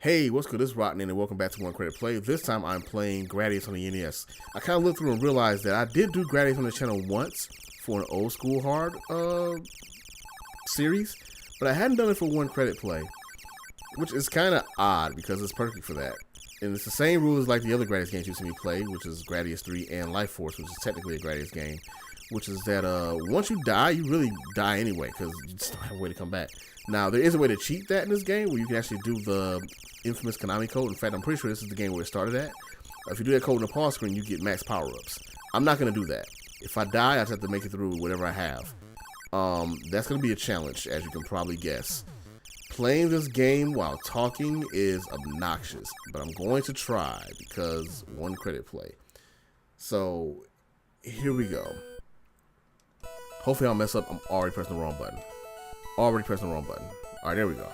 Hey, what's good? This is Rotten, and welcome back to One Credit Play. This time I'm playing Gradius on the NES. I kind of looked through and realized that I did do Gradius on the channel once for an old school hard series, but I hadn't done it for One Credit Play, which is kind of odd because it's perfect for that. And it's the same rules like the other Gradius games you see me play, which is Gradius 3 and Life Force, which is technically a Gradius game, which is that once you die, you really die anyway because you just don't have a way to come back. Now, there is a way to cheat that in this game where you can actually do the infamous Konami code. In fact, I'm pretty sure this is the game where it started at. If you do that code in the pause screen, you get max power-ups. I'm not going to do that. If I die, I just have to make it through whatever I have. That's going to be a challenge, as you can probably guess. Playing this game while talking is obnoxious, but I'm going to try because One Credit Play. So, here we go. Hopefully I don't mess up. I'm already pressing the wrong button. Already the wrong button. Alright, there we go.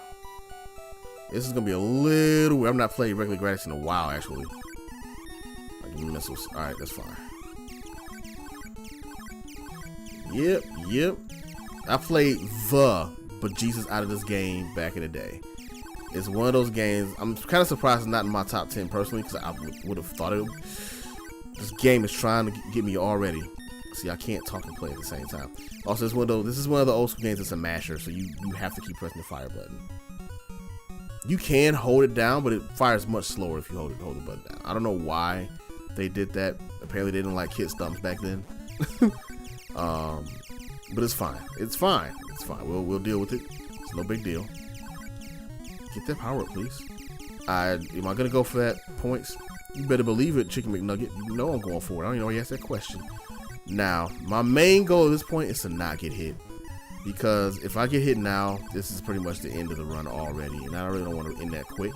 This is going to be a little weird. I'm not playing regular Gradius in a while, actually. Like missiles. Alright, that's fine. Yep. I played the bejesus out of this game back in the day. It's one of those games. I'm kind of surprised it's not in my top 10 personally, because I would have thought it. This game is trying to get me already. See, I can't talk and play at the same time. Also, this is one of the old school games that's a masher, so you have to keep pressing the fire button. You can hold it down, but it fires much slower if you hold the button down. I don't know why they did that. Apparently, they didn't like kids' thumbs back then. But it's fine. It's fine. We'll deal with it. It's no big deal. Get that power up, please. Am I gonna go for that points? You better believe it, Chicken McNugget. You know I'm going for it. I don't even know why you asked that question. Now, my main goal at this point is to not get hit. Because if I get hit now, this is pretty much the end of the run already. And I really don't want to end that quick.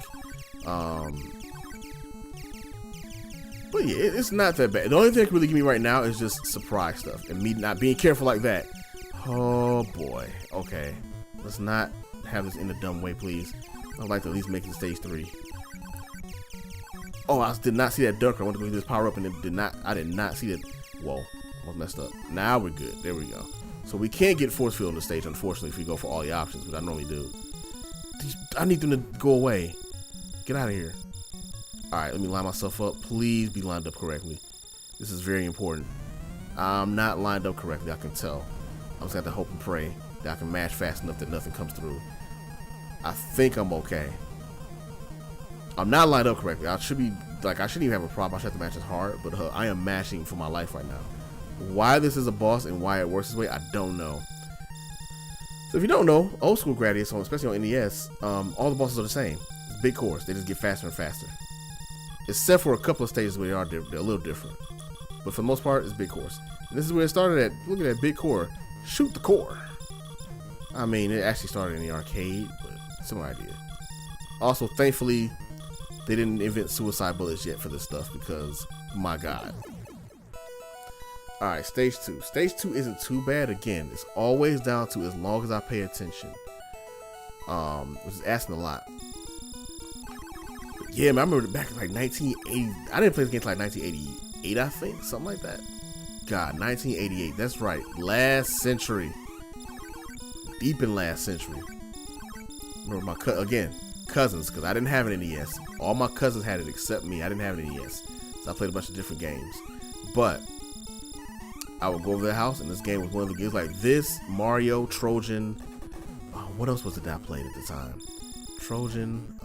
But yeah, it's not that bad. The only thing that can really give me right now is just surprise stuff. And me not being careful like that. Oh boy. Okay. Let's not have this in a dumb way, please. I'd like to at least make it to stage 3. Oh, I did not see that duck. I wanted to go do this power up and I did not see that. Whoa. I was messed up. Now we're good. There we go. So we can't get force field on the stage, unfortunately, if we go for all the options, which I normally do. I need them to go away. Get out of here. Alright, let me line myself up. Please be lined up correctly. This is very important. I'm not lined up correctly, I can tell. I'm just going to have to hope and pray that I can mash fast enough that nothing comes through. I think I'm okay. I'm not lined up correctly. I shouldn't even have a problem. I should have to match as hard, but I am mashing for my life right now. Why this is a boss and why it works this way, I don't know. So if you don't know, old school Gradius, especially on NES, all the bosses are the same. It's big cores. They just get faster and faster. Except for a couple of stages where they're a little different. But for the most part, it's big cores. And this is where it started at. Look at that big core. Shoot the core. I mean, it actually started in the arcade, but similar idea. Also, thankfully, they didn't invent suicide bullets yet for this stuff because, my God. Alright, stage 2. Stage 2 isn't too bad. Again, it's always down to as long as I pay attention. Which is asking a lot. But yeah, man, I remember back in like 1980. I didn't play this game until like 1988, I think. Something like that. God, 1988. That's right. Last century. Deep in last century. Remember my cousins, because I didn't have an NES. All my cousins had it except me. I didn't have an NES. So I played a bunch of different games. But I would go over their house, and this game was one of the games like this, Mario, Trojan. What else was it that I played at the time? Trojan,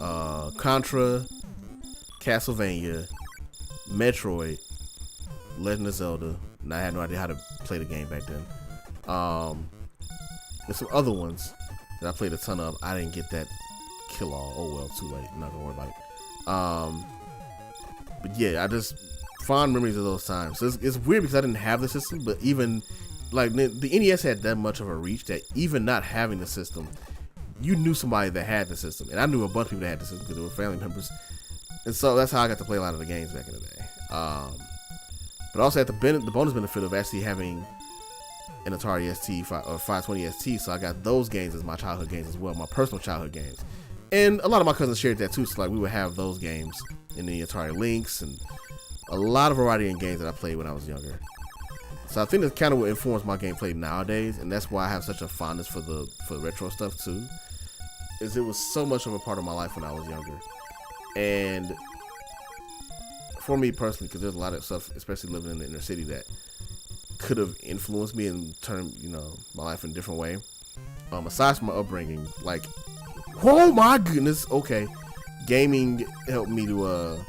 Contra, Castlevania, Metroid, Legend of Zelda. And I had no idea how to play the game back then. There's some other ones that I played a ton of. I didn't get that kill all. Oh well, too late. I'm not gonna worry about it. But yeah, I just fond memories of those times. So it's weird because I didn't have the system, but even like the NES had that much of a reach that even not having the system, you knew somebody that had the system, and I knew a bunch of people that had the system because they were family members, and so that's how I got to play a lot of the games back in the day. But also had the bonus benefit of actually having an Atari ST or 520 ST, so I got those games as my childhood games as well, my personal childhood games, and a lot of my cousins shared that too. So like we would have those games in the Atari Lynx and a lot of variety in games that I played when I was younger. So I think that's kind of what informs my gameplay nowadays, and that's why I have such a fondness for the retro stuff too. Is it was so much of a part of my life when I was younger. And for me personally, because there's a lot of stuff, especially living in the inner city, that could have influenced me and turned, my life in a different way. Aside from my upbringing, like, oh my goodness, okay, gaming helped me to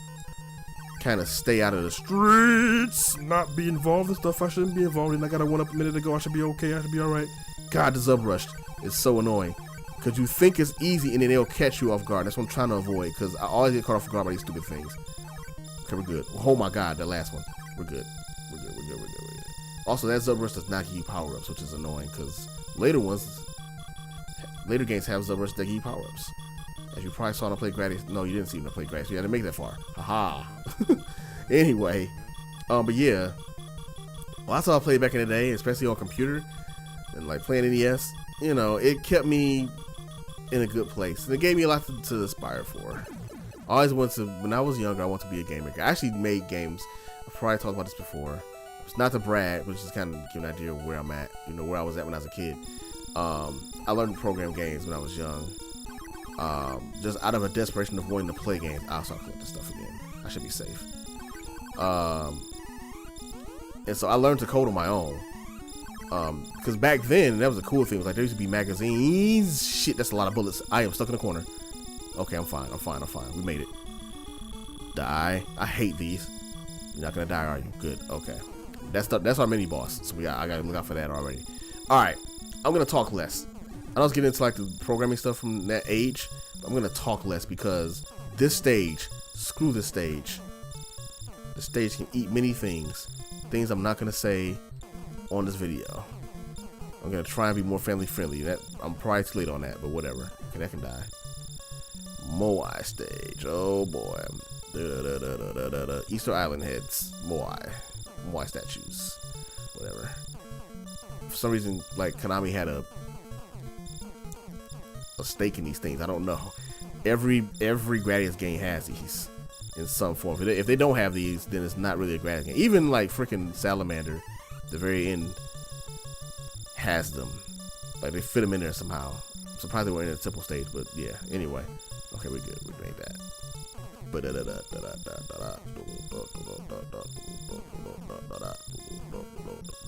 kind of stay out of the streets, not be involved in stuff I shouldn't be involved in. I got a 1-up a minute ago. I should be okay. I should be all right. God, the Zub Rush is so annoying because you think it's easy and then they'll catch you off guard. That's what I'm trying to avoid because I always get caught off guard by these stupid things. Okay, we're good. Oh my God, that last one. We're good. We're good. Also, that Zub Rush does not give you power-ups, which is annoying because later games have Zub Rush that give you power-ups. As you probably saw when I played Gradius. No, you didn't see when I played Gradius. You had to make that far. Haha. Anyway, but yeah. Well, that's how I played back in the day, especially on computer and like playing NES. It kept me in a good place. And it gave me a lot to aspire for. I always wanted to, when I was younger, I wanted to be a gamer. I actually made games. I've probably talked about this before. It's not to brag, but just kind of give an idea of where I'm at, where I was at when I was a kid. I learned to program games when I was young. Just out of a desperation of wanting to play games. I'll start collecting stuff again. I should be safe. And so I learned to code on my own. Because back then, that was a cool thing. It was like there used to be magazines. Shit, that's a lot of bullets. I am stuck in the corner. Okay, I'm fine. We made it. Die. I hate these. You're not gonna die, are you? Good. Okay. That's our mini boss. So I gotta look out for that already. Alright. I'm gonna talk less. I don't get into like the programming stuff from that age. But I'm gonna talk less because this stage, screw this stage. The stage can eat many things. Things I'm not gonna say on this video. I'm gonna try and be more family friendly. I'm probably too late on that, but whatever. Okay, that can die. Moai stage. Oh boy. Easter Island heads. Moai statues. Whatever. For some reason, like Konami had a stake in these things. I don't know. Every Gradius game has these in some form. If they don't have these, then it's not really a Gradius game. Even like freaking Salamander, the very end, has them. Like they fit them in there somehow. I'm surprised they were in a simple stage, but yeah. Anyway, okay, we're good. We made that. I'm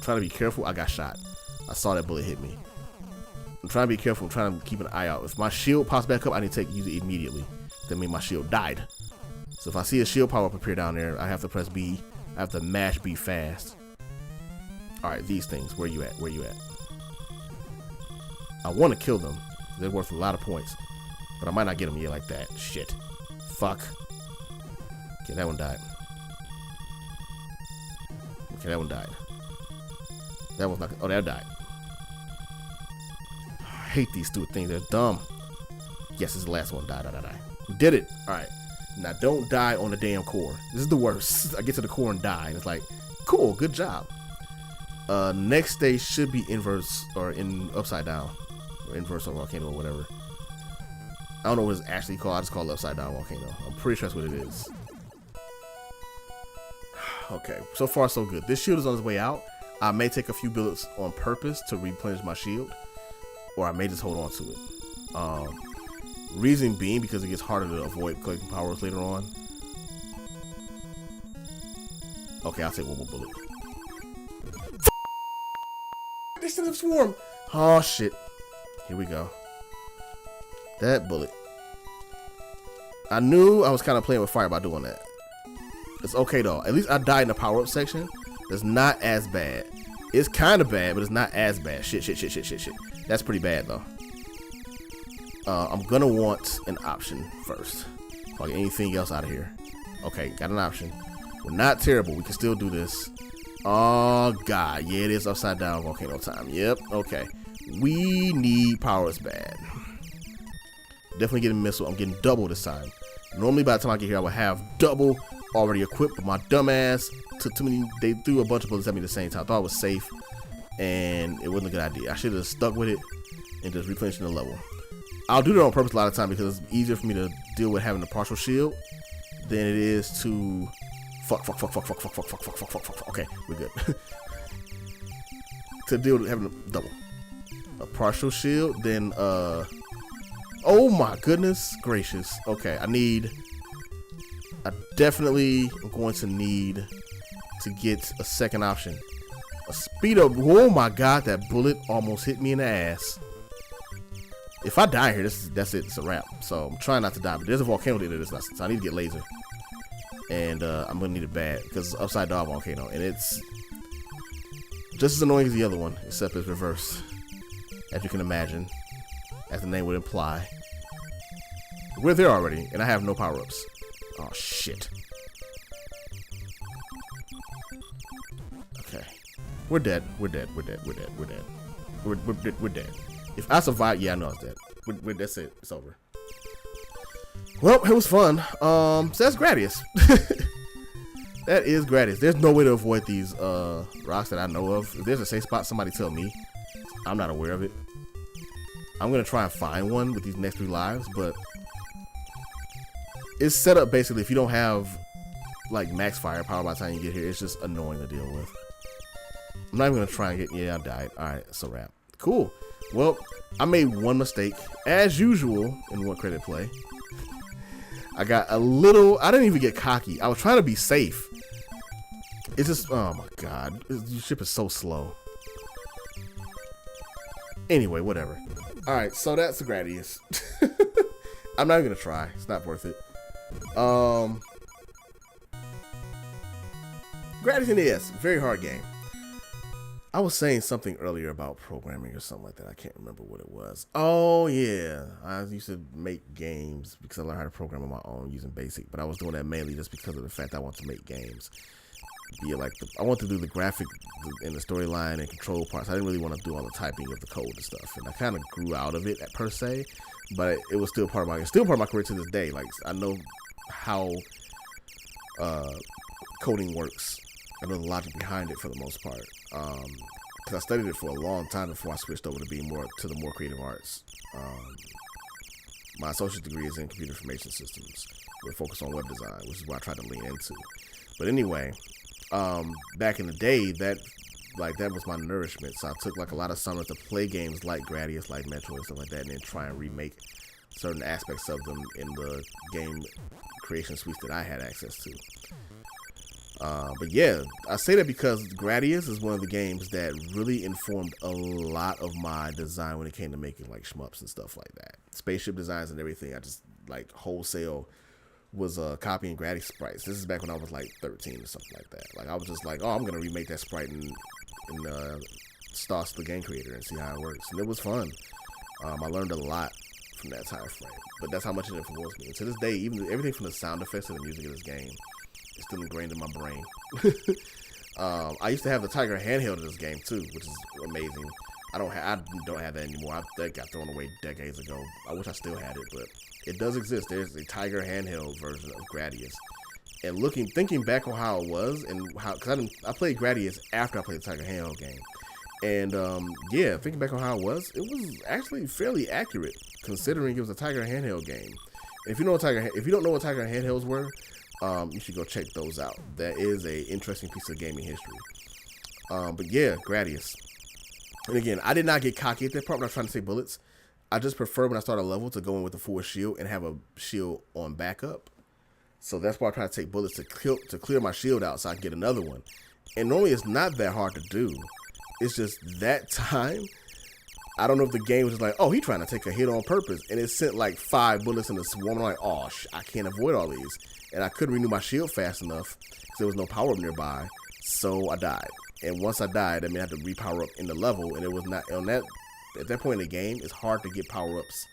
trying to be careful. I got shot. I saw that bullet hit me. I'm trying to be careful. I'm trying to keep an eye out. If my shield pops back up, I need to use it immediately. That means my shield died. So if I see a shield power up appear down there, I have to press B. I have to mash B fast. Alright, these things. Where you at? I want to kill them. They're worth a lot of points. But I might not get them yet like that. Shit. Fuck. Okay, that one died. Okay, that one died. That one's not. Oh, that died. I hate these stupid things. They're dumb. Yes, this is the last one. Die. We did it. Alright. Now, don't die on the damn core. This is the worst. I get to the core and die. And it's like, cool, good job. Next stage should be inverse or in upside down. Or inverse or volcano or whatever. I don't know what it's actually called. I just call it upside down volcano. I'm pretty sure that's what it is. Okay, so far so good. This shield is on its way out. I may take a few bullets on purpose to replenish my shield, or I may just hold on to it. Reason being because it gets harder to avoid collecting powers later on. Okay, I'll take one more bullet. They still have swarm. Oh shit. Here we go. That bullet. I knew I was kind of playing with fire by doing that. It's okay though. At least I died in the power-up section. That's not as bad. It's kind of bad, but it's not as bad. Shit. That's pretty bad though. I'm gonna want an option first. Like anything else out of here. Okay, got an option. We're not terrible. We can still do this. Oh god, yeah, it is upside down volcano time. Yep. Okay. We need powers bad. Definitely getting missile. I'm getting double this time. Normally by the time I get here, I would have double already equipped, but my dumbass took too many. They threw a bunch of bullets at me at the same time. I thought it was safe, and it wasn't a good idea. I should have stuck with it and just replenished the level. I'll do that on purpose a lot of time because it's easier for me to deal with having a partial shield than it is to fuck. Okay, we're good. To deal with having a double. A partial shield, then oh my goodness gracious. Okay, I need I definitely am going to need to get a second option. A speed up. Oh my god, that bullet almost hit me in the ass. If I die here, that's it. It's a wrap. So I'm trying not to die. But there's a volcano there this lesson, so I need to get laser. And I'm gonna need it bad because it's upside down volcano, and it's just as annoying as the other one, except it's reverse, as you can imagine, as the name would imply. We're there already, and I have no power-ups. Oh shit. Okay, we're dead. We're dead. We're dead. We're dead. We're dead. We're dead. If I survive, yeah, I know I was dead. That's it. It's over. Well, it was fun. So that's Gradius. That is Gradius. There's no way to avoid these rocks that I know of. If there's a safe spot, somebody tell me. I'm not aware of it. I'm gonna try and find one with these next 3 lives, but it's set up basically if you don't have like max firepower by the time you get here, it's just annoying to deal with. I'm not even gonna try and get. Yeah, I died. All right, it's a wrap. Cool. Well, I made one mistake, as usual, in one credit play. I got a little, I didn't even get cocky. I was trying to be safe. It's just, oh my god, your ship is so slow. Anyway, whatever. Alright, so that's the Gradius. I'm not even gonna try. It's not worth it. Gradius Nes, very hard game. I was saying something earlier about programming or something like that. I can't remember what it was. Oh, yeah. I used to make games because I learned how to program on my own using BASIC. But I was doing that mainly just because of the fact that I want to make games. Yeah, like I want to do the graphic and the storyline and control parts. I didn't really want to do all the typing of the code and stuff. And I kind of grew out of it per se. But it was still part of my career to this day. Like, I know how coding works. I know the logic behind it for the most part. Because I studied it for a long time before I switched over to being more creative arts. My associate degree is in computer information systems. We're focused on web design, which is what I tried to lean into. But anyway, back in the day, that was my nourishment. So I took like a lot of summers to play games like Gradius, like Metro and stuff like that, and then try and remake certain aspects of them in the game creation suites that I had access to. But yeah, I say that because Gradius is one of the games that really informed a lot of my design when it came to making like shmups and stuff like that. Spaceship designs and everything, I just like wholesale was copying Gradius sprites. This is back when I was like 13 or something like that. Like I was just like, oh, I'm gonna remake that sprite in Stas the game creator and see how it works, and it was fun. I learned a lot from that time frame, but that's how much it influenced me. And to this day, even everything from the sound effects to the music of this game is still ingrained in my brain. I used to have the Tiger handheld in this game too, which is amazing. I don't have that anymore. That got thrown away decades ago. I wish I still had it, but it does exist. There's a Tiger handheld version of Gradius. And thinking back on how it was and because I played Gradius after I played the Tiger handheld game, and yeah, thinking back on how it was actually fairly accurate considering it was a Tiger handheld game. And if you don't know what Tiger handhelds were, you should go check those out. That is a interesting piece of gaming history. But yeah, Gradius. And again, I did not get cocky at that part when I was trying to save bullets. I just prefer when I start a level to go in with a full shield and have a shield on backup. So that's why I try to take bullets to clear my shield out so I can get another one. And normally it's not that hard to do. It's just that time, I don't know if the game was just like, oh, he's trying to take a hit on purpose. And it sent like 5 bullets in a swarm. I'm like, oh, I can't avoid all these. And I couldn't renew my shield fast enough because there was no power up nearby. So I died. And once I died, I mean, I had to repower up in the level. And it was not on that. At that point in the game, it's hard to get power ups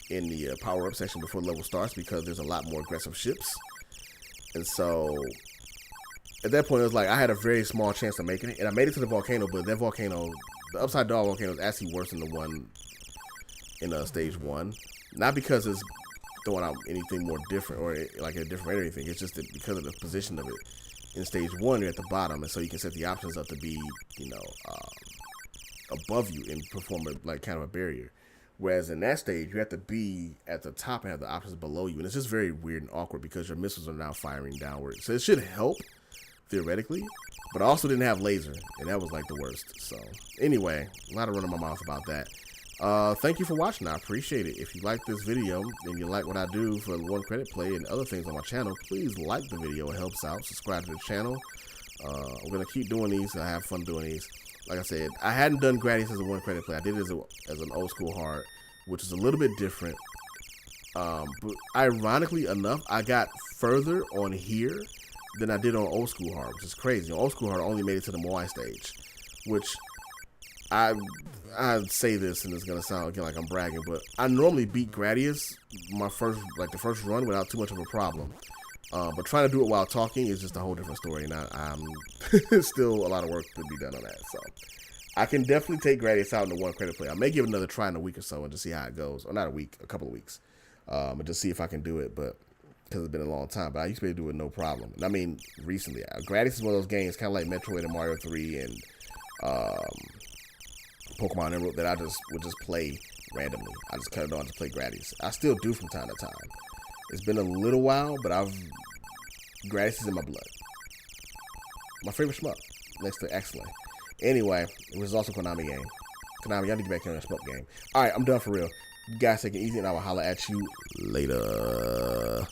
in the power up section before the level starts because there's a lot more aggressive ships. And so at that point, it was like I had a very small chance of making it. And I made it to the volcano, but that volcano, the upside down volcano, is actually worse than the one in stage 1. Not because it's throwing out anything more different or like a different or anything. It's just that because of the position of it. In stage 1, you're at the bottom, and so you can set the options up to be, above you and perform like kind of a barrier. Whereas in that stage, you have to be at the top and have the options below you, and it's just very weird and awkward because your missiles are now firing downward. So it should help theoretically, but I also didn't have laser, and that was like the worst. So anyway, a lot of running my mouth about that. Thank you for watching. I appreciate it. If you like this video and you like what I do for One Credit Play and other things on my channel, please like the video. It helps out. Subscribe to the channel. I'm going to keep doing these. I have fun doing these. Like I said, I hadn't done Gradius as a One Credit Play. I did it as an old school hard, which is a little bit different. But ironically enough, I got further on here than I did on old school hard, which is crazy. On old school hard, I only made it to the Moai stage, which I say this and it's gonna sound again like I'm bragging, but I normally beat Gradius the first run without too much of a problem. But trying to do it while talking is just a whole different story, and I'm still a lot of work to be done on that. So I can definitely take Gradius out in the One Credit Play. I may give it another try in a week or so and just see how it goes, or not a week, a couple of weeks, and just see if I can do it. But because it's been a long time, but I used to be able to do it no problem. And I mean, recently, Gradius is one of those games, kind of like Metroid and Mario 3 and Pokemon Emerald, that I would just play randomly. I just cut it on to play Gradius. I still do from time to time. It's been a little while, but Gradius is in my blood. My favorite shmup, next to Excellent. Anyway, it was also a Konami game. Konami, y'all need to get back here on a shmup game. Alright, I'm done for real. You guys take it easy, and I will holler at you later.